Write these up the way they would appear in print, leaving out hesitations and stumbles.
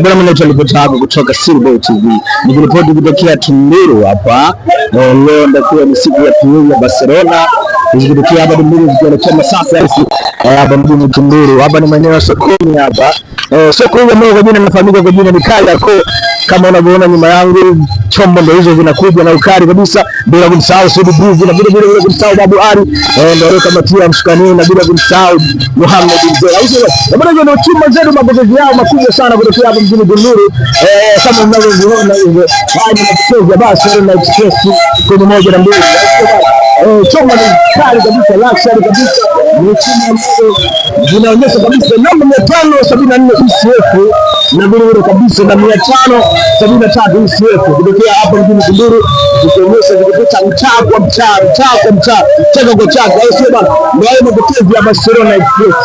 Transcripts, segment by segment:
Bwana mmoja alipotaka kutoka Silver TV. Nikiripoti kutokea Tunduru hapa. Leo ndio ni siku ya pili ya Barcelona. Nikiripoti hapa Tunduru tukielekea Masasa hapa mjini Tunduru. Hapa ni maeneo ya sokoni hapa. Soko hili ambalo kwa jina linafahamika kwa jina ni Kariakoo. Kama unavyoona nyuma yangu chombo ndio hizo zinakuja na ukali kabisa, bila kumsahau Said Buzi na bila kumsahau Babu Ali ndio kama tia mshikani, na bila kumsahau Muhammad Mzee. Hizo bado ndio timu zetu, mapokezi yao makubwa sana kutoka hapa mjini Tunduru. Kama unavyoona hizo hadi mapokezi ya Barcelona Express kwenye moja na mbili. Chombo ni kali kabisa, luxury kabisa, ni timu zinaonyesha kabisa namba 574 ECF na vile kabisa na 573 ECF kutokea hapa mjini Tunduru, tukionyesha kupita mtaa kwa mtaa chaka kwa chaka. Sio bana, ndio mapokezi ya Barcelona Express.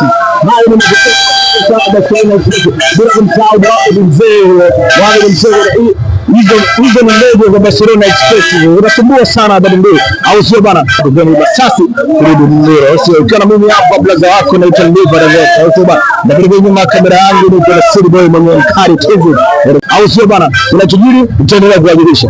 Hayo ni mapokezi ya Barcelona Express bila kumsahau Babu Mzee. Hizo ni ndege za Barcelona Express. Unasumbua sana hapa ndio, au sio bana? Kwa Masasi kurudi ndio, sio ukiona mimi hapa blaza wako naitwa Liva Raveta, au sio bana? Na vile nyuma kamera yangu ni kwa City Boy mwenye Kari TV, au sio bana? Tunachojiri tutaendelea kuwajulisha.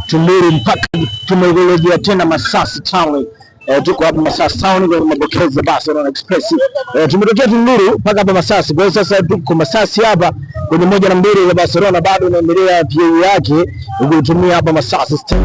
Tunduru mpaka tumerejea tena Masasi Town. Tuko hapa Masasi Town kwa mapokezi ya Barcelona Express. Tumetokea Tunduru mpaka hapa Masasi. Kwa hiyo sasa tuko Masasi hapa kwenye moja na mbili ya Barcelona, bado inaendelea PA yake ukitumia hapa Masasi Town.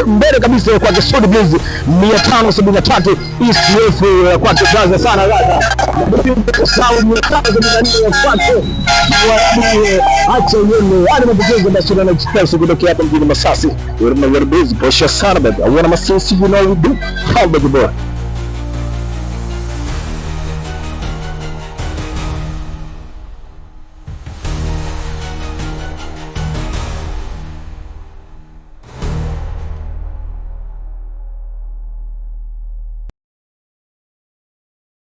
Mbele kabisa kwa Said Buzi 573 ECF kwa kizazi sana gaza. Saudi 574 kwake. Acha yeye hadi mapokezi ya Barcelona Express kutokea hapa mjini Masasi. We're my Buzi, Porsche sana baba. I want to see you know we do. How big boy.